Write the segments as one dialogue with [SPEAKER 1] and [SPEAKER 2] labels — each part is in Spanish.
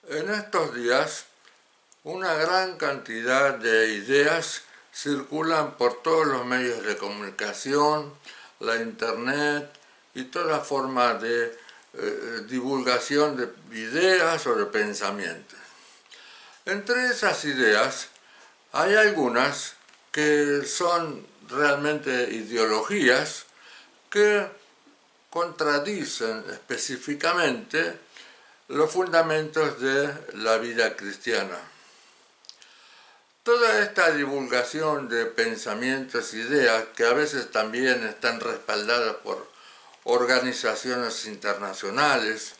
[SPEAKER 1] En estos días, una gran cantidad de ideas circulan por todos los medios de comunicación, la internet y toda forma de divulgación de ideas o de pensamientos. Entre esas ideas hay algunas que son realmente ideologías que contradicen específicamente los fundamentos de la vida cristiana. Toda esta divulgación de pensamientos e ideas, que a veces también están respaldadas por organizaciones internacionales,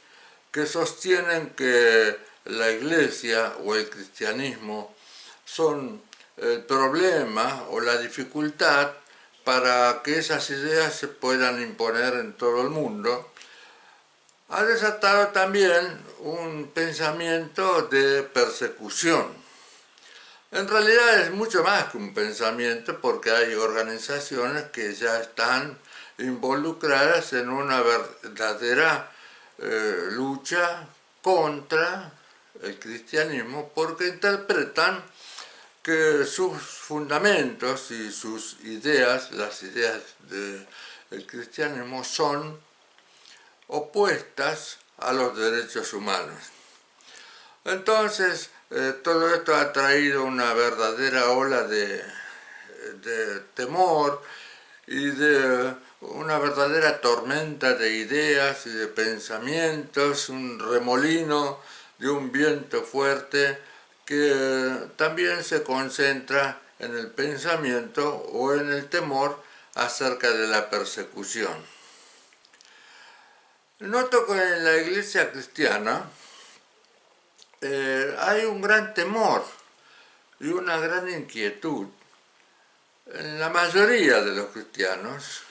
[SPEAKER 1] que sostienen que la Iglesia o el cristianismo son el problema o la dificultad para que esas ideas se puedan imponer en todo el mundo, ha desatado también un pensamiento de persecución. En realidad es mucho más que un pensamiento, porque hay organizaciones que ya están involucradas en una verdadera lucha contra el cristianismo, porque interpretan que sus fundamentos y sus ideas, las ideas del cristianismo, son opuestas a los derechos humanos. Entonces, todo esto ha traído una verdadera ola de temor y de una verdadera tormenta de ideas y de pensamientos, un remolino de un viento fuerte que también se concentra en el pensamiento o en el temor acerca de la persecución. Noto que en la Iglesia cristiana hay un gran temor y una gran inquietud en la mayoría de los cristianos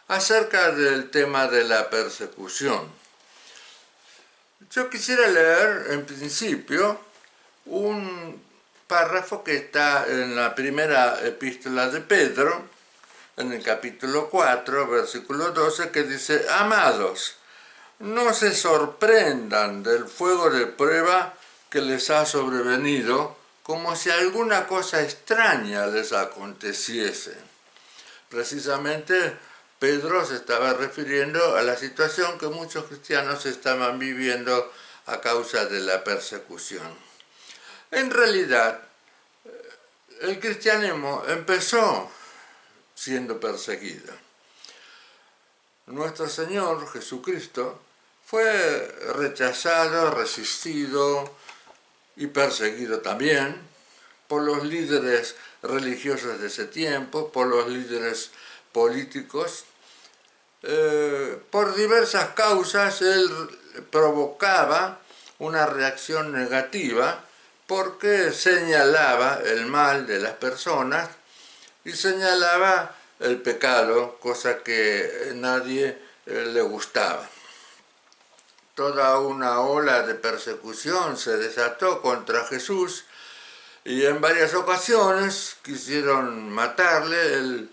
[SPEAKER 1] acerca del tema de la persecución. Yo quisiera leer en principio un párrafo que está en la primera epístola de Pedro, en el capítulo 4, versículo 12, que dice: amados, no se sorprendan del fuego de prueba que les ha sobrevenido, como si alguna cosa extraña les aconteciese. Precisamente Pedro se estaba refiriendo a la situación que muchos cristianos estaban viviendo a causa de la persecución. En realidad, el cristianismo empezó siendo perseguido. Nuestro Señor Jesucristo fue rechazado, resistido y perseguido también por los líderes religiosos de ese tiempo, por los líderes políticos. Por diversas causas él provocaba una reacción negativa, porque señalaba el mal de las personas y señalaba el pecado, cosa que a nadie le gustaba. Toda una ola de persecución se desató contra Jesús y en varias ocasiones quisieron matarle. Él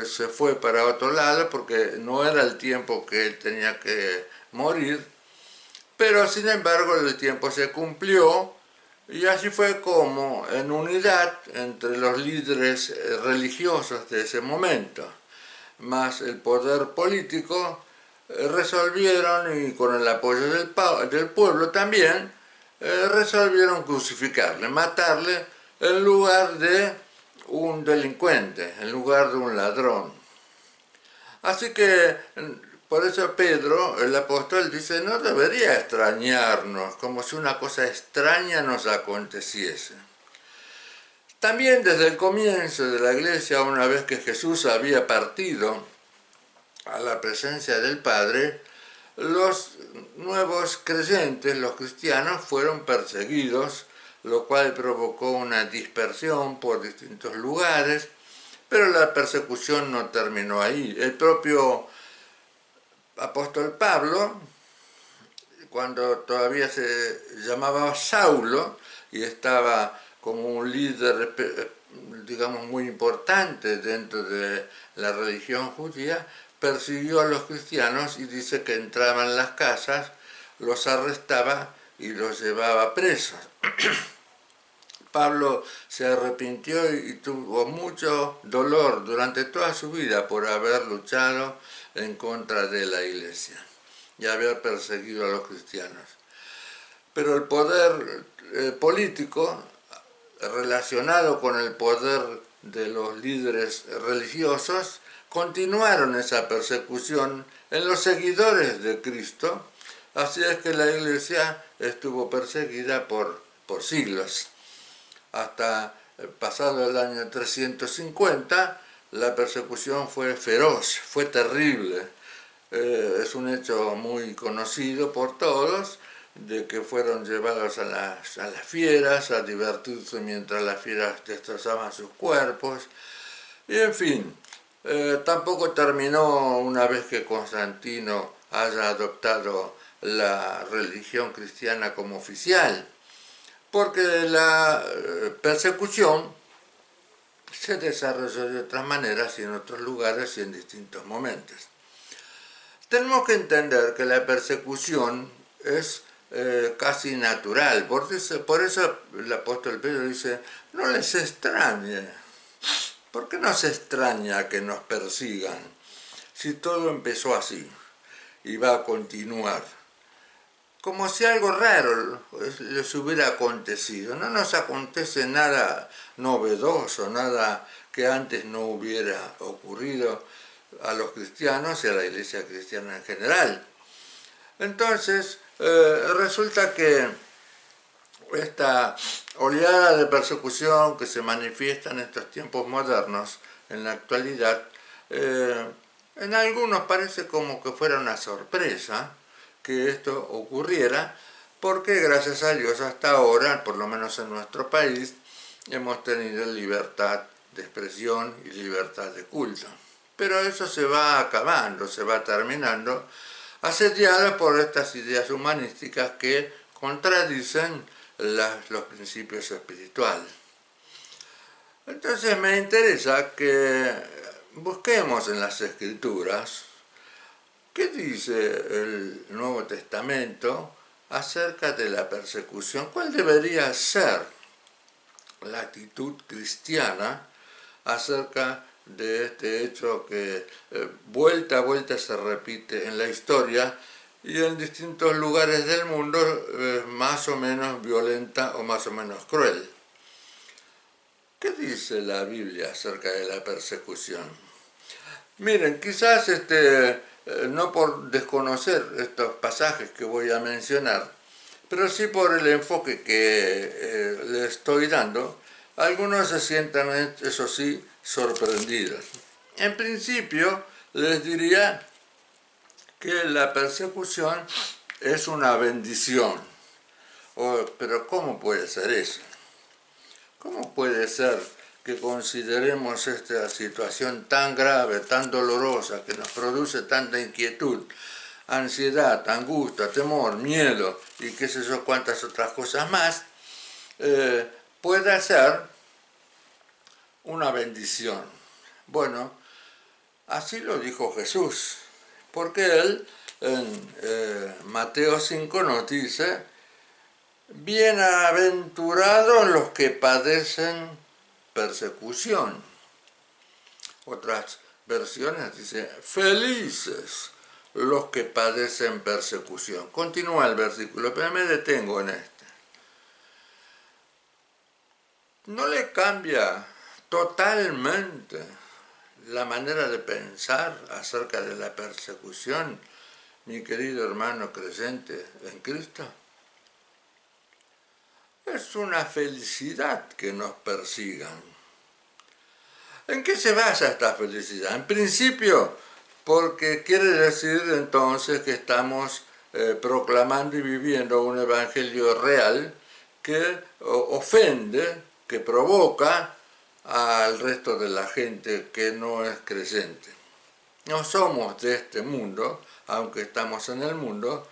[SPEAKER 1] se fue para otro lado porque no era el tiempo que él tenía que morir, pero sin embargo el tiempo se cumplió y así fue como, en unidad entre los líderes religiosos de ese momento más el poder político, resolvieron, y con el apoyo del pueblo también, resolvieron crucificarle, matarle en lugar de un delincuente, en lugar de un ladrón. Así que por eso Pedro, el apóstol, dice: no debería extrañarnos, como si una cosa extraña nos aconteciese. También desde el comienzo de la Iglesia, una vez que Jesús había partido a la presencia del Padre, los nuevos creyentes, los cristianos, fueron perseguidos, lo cual provocó una dispersión por distintos lugares, pero la persecución no terminó ahí. El propio apóstol Pablo, cuando todavía se llamaba Saulo y estaba como un líder, digamos, muy importante dentro de la religión judía, persiguió a los cristianos y dice que entraba en las casas, los arrestaba y los llevaba presos. Pablo se arrepintió y tuvo mucho dolor durante toda su vida por haber luchado en contra de la iglesia y haber perseguido a los cristianos. Pero el poder político, relacionado con el poder de los líderes religiosos, continuaron esa persecución en los seguidores de Cristo, así es que la iglesia estuvo perseguida por siglos. Hasta pasado el año 350, la persecución fue feroz, fue terrible. Es un hecho muy conocido por todos, de que fueron llevados a las fieras a divertirse mientras las fieras destrozaban sus cuerpos. Y en fin, tampoco terminó una vez que Constantino haya adoptado la religión cristiana como oficial, porque la persecución se desarrolló de otras maneras y en otros lugares y en distintos momentos. Tenemos que entender que la persecución es casi natural, por eso el apóstol Pedro dice, no les extrañe. ¿Por qué nos extraña que nos persigan si todo empezó así y va a continuar? Como si algo raro les hubiera acontecido. No nos acontece nada novedoso, nada que antes no hubiera ocurrido a los cristianos y a la iglesia cristiana en general. Entonces, resulta que esta oleada de persecución que se manifiesta en estos tiempos modernos, en la actualidad, en algunos parece como que fuera una sorpresa que esto ocurriera, porque gracias a Dios hasta ahora, por lo menos en nuestro país, hemos tenido libertad de expresión y libertad de culto. Pero eso se va acabando, se va terminando, asediada por estas ideas humanísticas que contradicen los principios espirituales. Entonces me interesa que busquemos en las Escrituras qué dice el Nuevo Testamento acerca de la persecución, cuál debería ser la actitud cristiana acerca de este hecho que vuelta a vuelta se repite en la historia y en distintos lugares del mundo más o menos violenta o más o menos cruel. ¿Qué dice la Biblia acerca de la persecución? Miren, quizás no por desconocer estos pasajes que voy a mencionar, pero sí por el enfoque que le estoy dando, algunos se sientan, eso sí, sorprendidos. En principio, les diría que la persecución es una bendición. Pero ¿cómo puede ser eso? ¿Cómo puede ser que consideremos esta situación tan grave, tan dolorosa, que nos produce tanta inquietud, ansiedad, angustia, temor, miedo y qué sé yo cuántas otras cosas más, pueda ser una bendición? Bueno, así lo dijo Jesús, porque él en Mateo 5 nos dice, bienaventurados los que padecen persecución. Otras versiones dicen, felices los que padecen persecución. Continúa el versículo, pero me detengo en este. ¿No le cambia totalmente la manera de pensar acerca de la persecución, mi querido hermano creyente en Cristo? Es una felicidad que nos persigan. ¿En qué se basa esta felicidad? En principio, porque quiere decir entonces que estamos proclamando y viviendo un evangelio real que ofende, que provoca al resto de la gente que no es creyente. No somos de este mundo, aunque estamos en el mundo,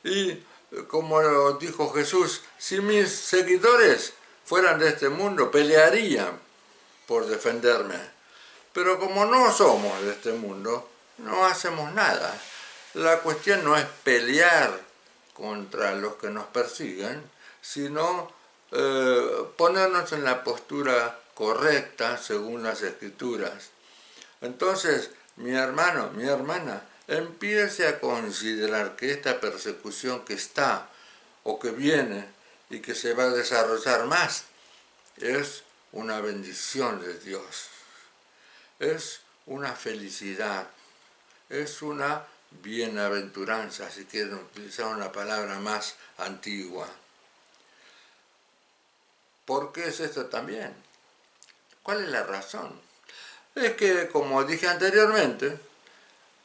[SPEAKER 1] y como dijo Jesús, si mis seguidores fueran de este mundo, pelearían por defenderme. Pero como no somos de este mundo, no hacemos nada. La cuestión no es pelear contra los que nos persiguen, sino ponernos en la postura correcta según las Escrituras. Entonces, mi hermano, mi hermana, empiece a considerar que esta persecución que está o que viene y que se va a desarrollar más es una bendición de Dios, es una felicidad, es una bienaventuranza, si quieren utilizar una palabra más antigua. ¿Por qué es esto también? ¿Cuál es la razón? Es que, como dije anteriormente,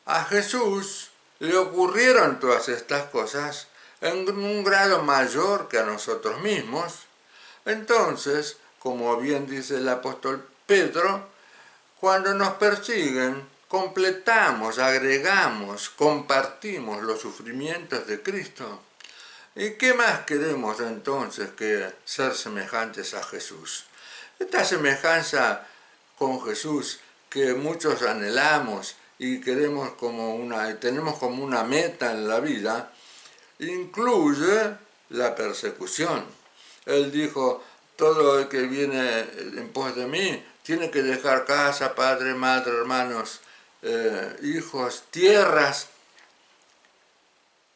[SPEAKER 1] a Jesús le ocurrieron todas estas cosas en un grado mayor que a nosotros mismos. Entonces, como bien dice el apóstol Pedro, cuando nos persiguen, completamos, agregamos, compartimos los sufrimientos de Cristo. ¿Y qué más queremos entonces que ser semejantes a Jesús? Esta semejanza con Jesús que muchos anhelamos y queremos tenemos como una meta en la vida, incluye la persecución. Él dijo, todo el que viene en pos de mí tiene que dejar casa, padre, madre, hermanos, hijos, tierras,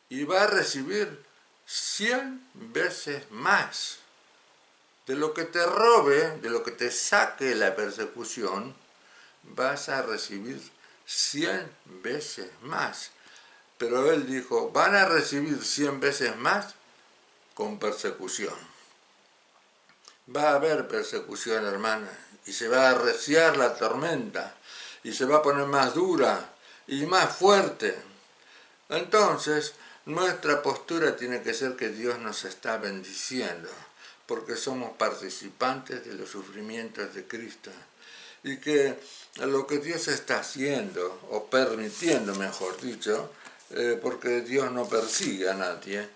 [SPEAKER 1] y va a recibir 100 veces más. De lo que te robe, de lo que te saque la persecución, vas a recibir 100 veces más. Pero él dijo, van a recibir 100 veces más con persecución. Va a haber persecución, hermana, y se va a arreciar la tormenta, y se va a poner más dura y más fuerte. Entonces, nuestra postura tiene que ser que Dios nos está bendiciendo, porque somos participantes de los sufrimientos de Cristo. Y que lo que Dios está haciendo, o permitiendo, mejor dicho, porque Dios no persigue a nadie,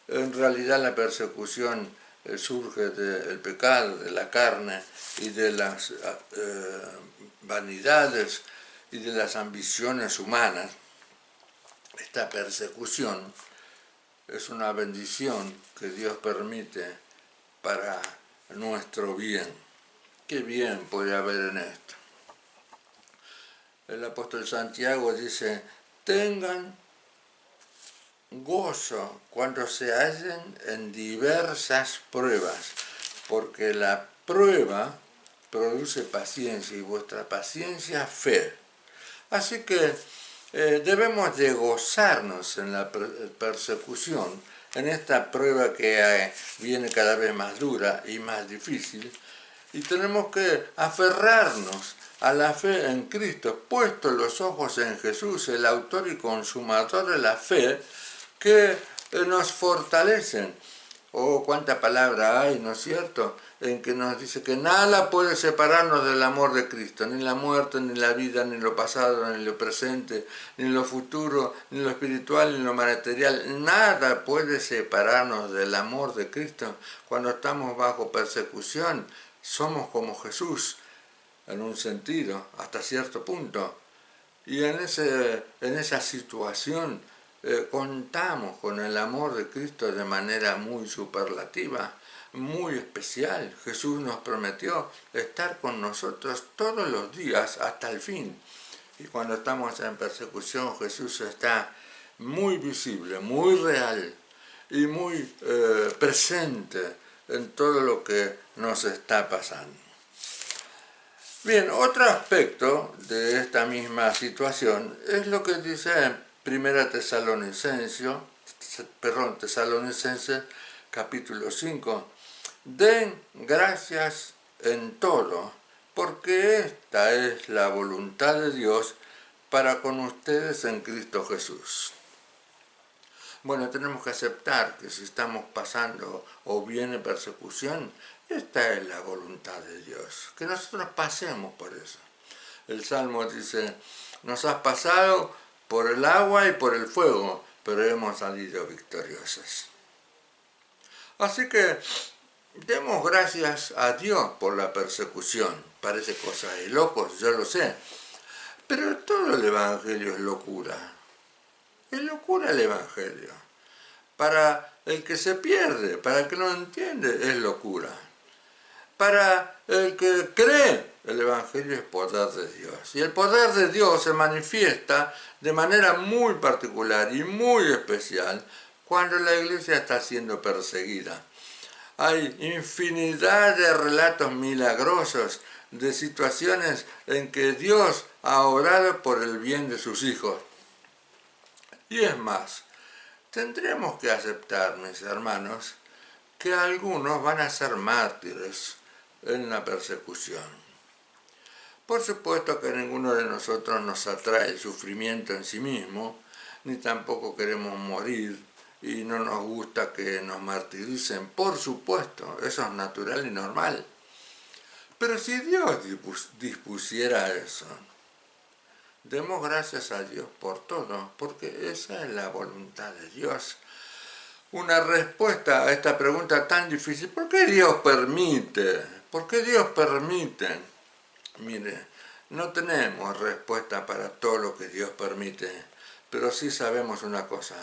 [SPEAKER 1] en realidad la persecución surge del pecado, de la carne y de las vanidades y de las ambiciones humanas. Esta persecución es una bendición que Dios permite para nuestro bien. ¿Qué bien puede haber en esto? El apóstol Santiago dice, tengan gozo cuando se hallen en diversas pruebas, porque la prueba produce paciencia y vuestra paciencia fe. Así que debemos de gozarnos en la persecución, en esta prueba que viene cada vez más dura y más difícil, y tenemos que aferrarnos a la fe en Cristo, puestos los ojos en Jesús, el autor y consumador de la fe, que nos fortalecen. Oh, cuánta palabra hay, ¿no es cierto?, en que nos dice que nada puede separarnos del amor de Cristo, ni la muerte, ni la vida, ni lo pasado, ni lo presente, ni lo futuro, ni lo espiritual, ni lo material. Nada puede separarnos del amor de Cristo. Cuando estamos bajo persecución, somos como Jesús, en un sentido, hasta cierto punto. Y en esa situación contamos con el amor de Cristo de manera muy superlativa, muy especial. Jesús nos prometió estar con nosotros todos los días hasta el fin. Y cuando estamos en persecución, Jesús está muy visible, muy real y muy presente en todo lo que nos está pasando. Bien, otro aspecto de esta misma situación es lo que dice en Tesalonicenses capítulo 5. Den gracias en todo, porque esta es la voluntad de Dios para con ustedes en Cristo Jesús. Bueno, tenemos que aceptar que si estamos pasando o viene persecución, esta es la voluntad de Dios, que nosotros pasemos por eso. El Salmo dice, nos has pasado por el agua y por el fuego, pero hemos salido victoriosos. Así que demos gracias a Dios por la persecución. Parece cosa de locos, yo lo sé, pero todo el Evangelio es locura. Es locura el Evangelio. Para el que se pierde, para el que no entiende, es locura. Para el que cree, el Evangelio es poder de Dios. Y el poder de Dios se manifiesta de manera muy particular y muy especial cuando la iglesia está siendo perseguida. Hay infinidad de relatos milagrosos de situaciones en que Dios ha obrado por el bien de sus hijos. Y es más, tendremos que aceptar, mis hermanos, que algunos van a ser mártires en la persecución. Por supuesto que ninguno de nosotros nos atrae el sufrimiento en sí mismo, ni tampoco queremos morir y no nos gusta que nos martiricen. Por supuesto, eso es natural y normal. Pero si Dios dispusiera eso, demos gracias a Dios por todo, porque esa es la voluntad de Dios. Una respuesta a esta pregunta tan difícil, ¿por qué Dios permite? ¿Por qué Dios permite? Mire, no tenemos respuesta para todo lo que Dios permite, pero sí sabemos una cosa,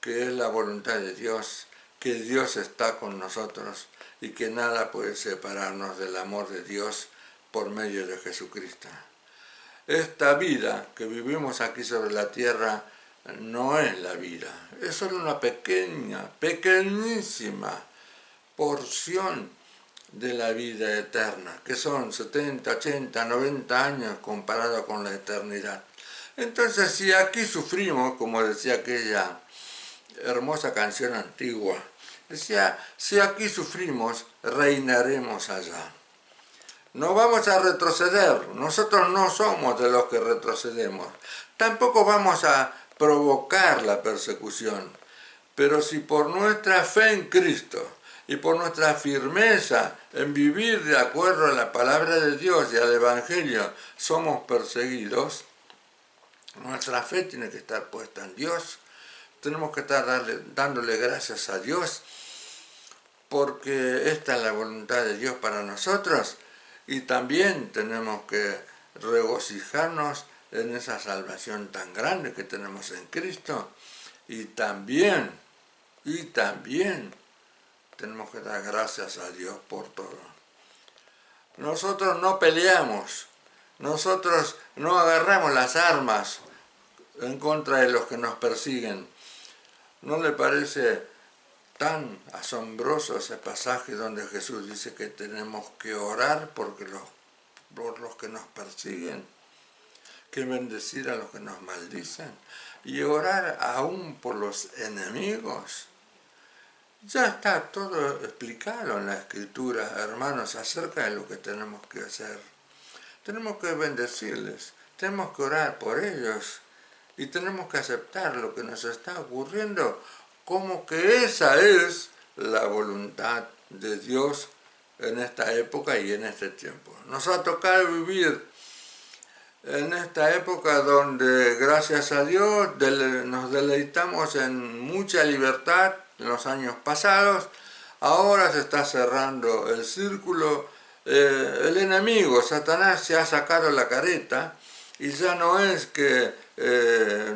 [SPEAKER 1] que es la voluntad de Dios, que Dios está con nosotros y que nada puede separarnos del amor de Dios por medio de Jesucristo. Esta vida que vivimos aquí sobre la tierra no es la vida, es solo una pequeña, pequeñísima porción de la vida eterna, que son 70, 80, 90 años comparado con la eternidad. Entonces, si aquí sufrimos, como decía aquella hermosa canción antigua, decía, si aquí sufrimos, reinaremos allá. No vamos a retroceder, nosotros no somos de los que retrocedemos, tampoco vamos a provocar la persecución, pero si por nuestra fe en Cristo y por nuestra firmeza en vivir de acuerdo a la palabra de Dios y al Evangelio somos perseguidos, nuestra fe tiene que estar puesta en Dios, tenemos que estar dándole gracias a Dios, porque esta es la voluntad de Dios para nosotros, y también tenemos que regocijarnos en esa salvación tan grande que tenemos en Cristo, y también tenemos que dar gracias a Dios por todo. Nosotros no peleamos, nosotros no agarramos las armas en contra de los que nos persiguen. ¿No le parece tan asombroso ese pasaje donde Jesús dice que tenemos que orar por los que nos persiguen, que bendecir a los que nos maldicen y orar aún por los enemigos? Ya está todo explicado en la Escritura, hermanos, acerca de lo que tenemos que hacer. Tenemos que bendecirles, tenemos que orar por ellos y tenemos que aceptar lo que nos está ocurriendo como que esa es la voluntad de Dios en esta época y en este tiempo. Nos ha tocado vivir en esta época donde, gracias a Dios, nos deleitamos en mucha libertad en los años pasados. Ahora se está cerrando el círculo. El enemigo, Satanás, se ha sacado la careta y ya no es que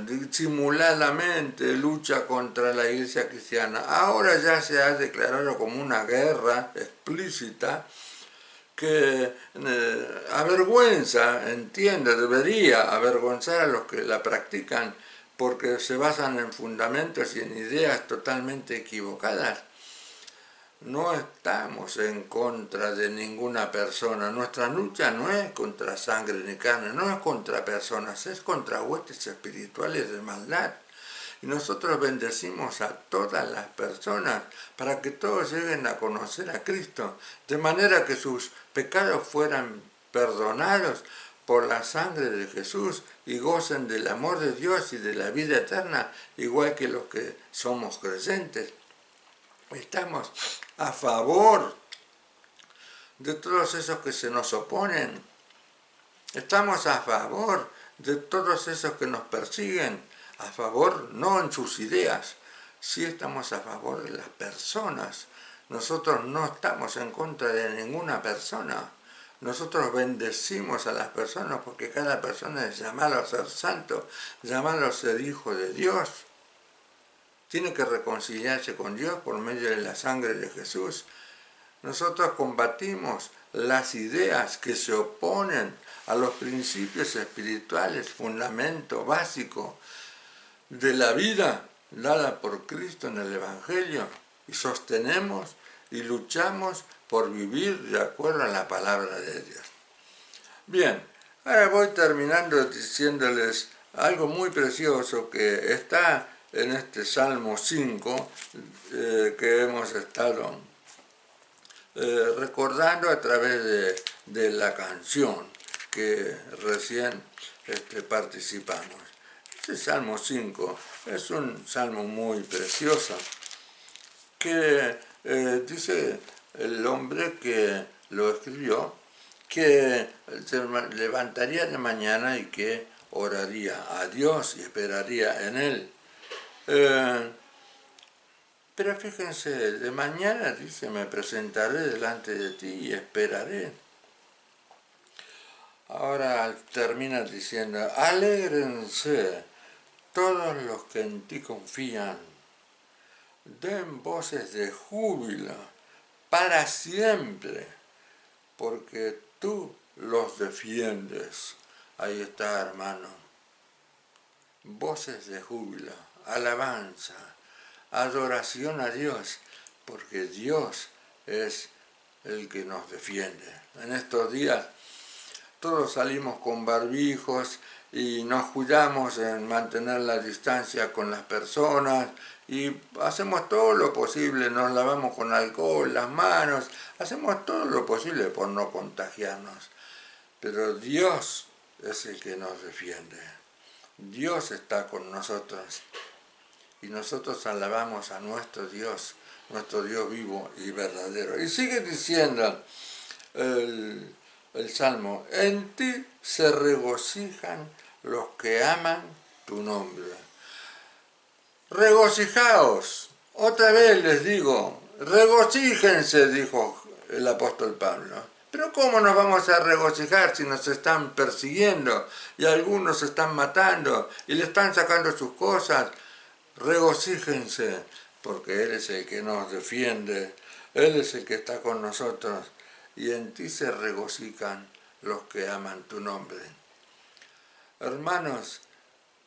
[SPEAKER 1] disimuladamente lucha contra la iglesia cristiana. Ahora ya se ha declarado como una guerra explícita que avergüenza, debería avergonzar a los que la practican porque se basan en fundamentos y en ideas totalmente equivocadas. No estamos en contra de ninguna persona, nuestra lucha no es contra sangre ni carne, no es contra personas, es contra huestes espirituales de maldad. Y nosotros bendecimos a todas las personas para que todos lleguen a conocer a Cristo, de manera que sus pecados fueran perdonados por la sangre de Jesús y gocen del amor de Dios y de la vida eterna, igual que los que somos creyentes. Estamos a favor de todos esos que se nos oponen. Estamos a favor de todos esos que nos persiguen. A favor, no en sus ideas, sí estamos a favor de las personas. Nosotros no estamos en contra de ninguna persona. Nosotros bendecimos a las personas porque cada persona es llamado a ser santo, llamado a ser hijo de Dios. tiene que reconciliarse con Dios por medio de la sangre de Jesús. Nosotros combatimos las ideas que se oponen a los principios espirituales, fundamento básico de la vida dada por Cristo en el Evangelio, y sostenemos y luchamos por vivir de acuerdo a la palabra de Dios. Bien, ahora voy terminando diciéndoles algo muy precioso que está en este Salmo 5 que hemos estado recordando a través de la canción que recién participamos. Este Salmo 5 es un salmo muy precioso que dice el hombre que lo escribió que se levantaría de mañana y que oraría a Dios y esperaría en Él. Pero fíjense, de mañana dice, me presentaré delante de ti y esperaré. Ahora termina diciendo, alégrense todos los que en ti confían, den voces de júbilo para siempre, porque tú los defiendes. Ahí está, hermano. Voces de júbilo, alabanza, adoración a Dios, porque Dios es el que nos defiende. En estos días todos salimos con barbijos y nos cuidamos en mantener la distancia con las personas y hacemos todo lo posible, nos lavamos con alcohol las manos, hacemos todo lo posible por no contagiarnos. Pero Dios es el que nos defiende. Dios está con nosotros y nosotros alabamos a nuestro Dios vivo y verdadero. Y sigue diciendo el Salmo, en ti se regocijan los que aman tu nombre. Regocijaos, otra vez les digo, regocíjense, dijo el apóstol Pablo. Pero ¿cómo nos vamos a regocijar si nos están persiguiendo y algunos se están matando y le están sacando sus cosas? Regocíjense, porque Él es el que nos defiende, Él es el que está con nosotros, y en ti se regocijan los que aman tu nombre. Hermanos,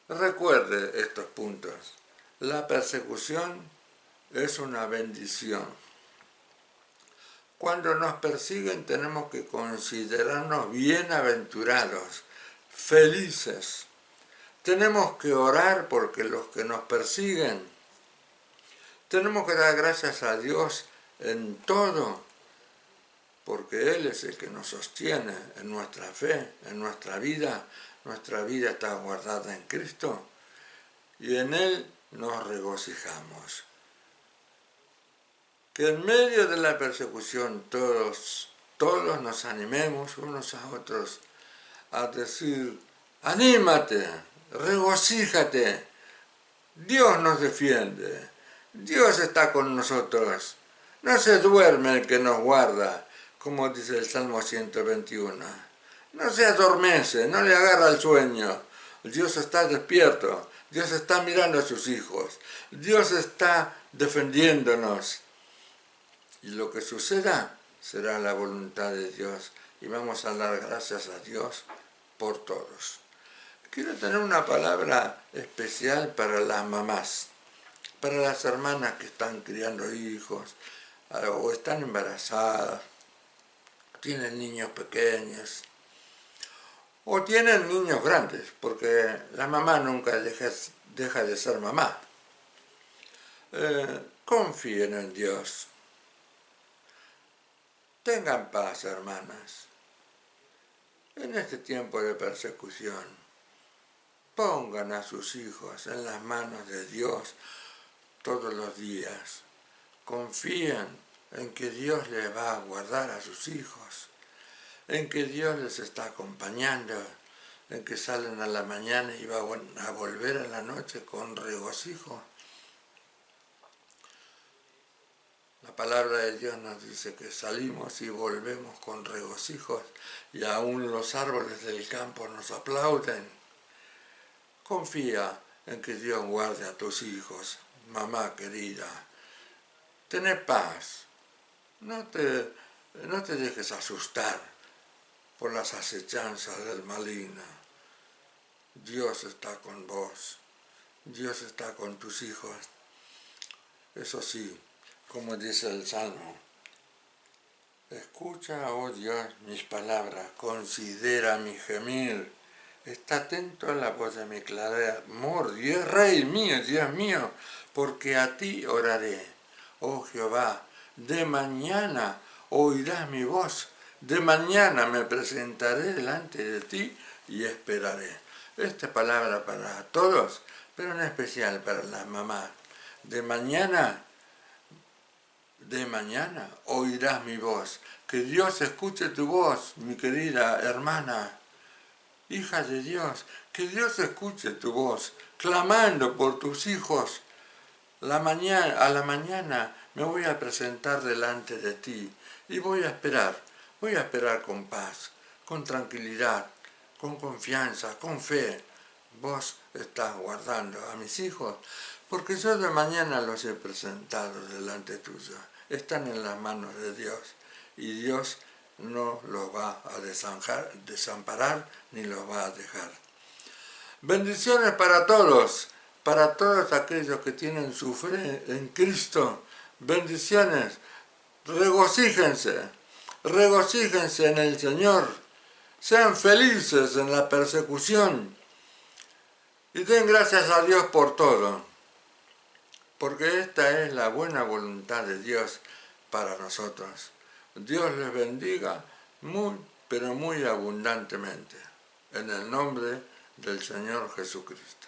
[SPEAKER 1] recuerde estos puntos. La persecución es una bendición. Cuando nos persiguen tenemos que considerarnos bienaventurados, felices. Tenemos que orar porque los que nos persiguen. Tenemos que dar gracias a Dios en todo, porque Él es el que nos sostiene en nuestra fe, en nuestra vida. Nuestra vida está guardada en Cristo y en Él nos regocijamos. Que en medio de la persecución todos nos animemos unos a otros a decir, anímate, regocíjate, Dios nos defiende, Dios está con nosotros, no se duerme el que nos guarda, como dice el Salmo 121, no se adormece, no le agarra el sueño, Dios está despierto, Dios está mirando a sus hijos, Dios está defendiéndonos. Y lo que suceda será la voluntad de Dios. Y vamos a dar gracias a Dios por todos. Quiero tener una palabra especial para las mamás, para las hermanas que están criando hijos, o están embarazadas, tienen niños pequeños, o tienen niños grandes, porque la mamá nunca deja de ser mamá. Confíen en Dios. Tengan paz, hermanas. En este tiempo de persecución, pongan a sus hijos en las manos de Dios todos los días. Confíen en que Dios les va a guardar a sus hijos, en que Dios les está acompañando, en que salen a la mañana y van a volver a la noche con regocijo. La palabra de Dios nos dice que salimos y volvemos con regocijos y aún los árboles del campo nos aplauden. Confía en que Dios guarde a tus hijos, mamá querida, tené paz, no te dejes asustar por las acechanzas del maligno. Dios está con vos, Dios está con tus hijos. Eso sí, como dice el Salmo, escucha, oh Dios, mis palabras, considera mi gemir, está atento a la voz de mi clamor, Dios Rey mío, Dios mío, porque a ti oraré. Oh Jehová, de mañana oirás mi voz, de mañana me presentaré delante de ti y esperaré. Esta palabra para todos, pero en especial para las mamás. De mañana oirás mi voz. Que Dios escuche tu voz, mi querida hermana, hija de Dios. Que Dios escuche tu voz, clamando por tus hijos. A la mañana me voy a presentar delante de ti y voy a esperar con paz, con tranquilidad, con confianza, con fe. Vos estás guardando a mis hijos, porque yo de mañana los he presentado delante tuyo. Están en las manos de Dios y Dios no los va a desamparar ni los va a dejar. Bendiciones para todos aquellos que tienen su fe en Cristo. Bendiciones, regocíjense en el Señor. Sean felices en la persecución y den gracias a Dios por todo, porque esta es la buena voluntad de Dios para nosotros. Dios les bendiga muy, pero muy abundantemente, en el nombre del Señor Jesucristo.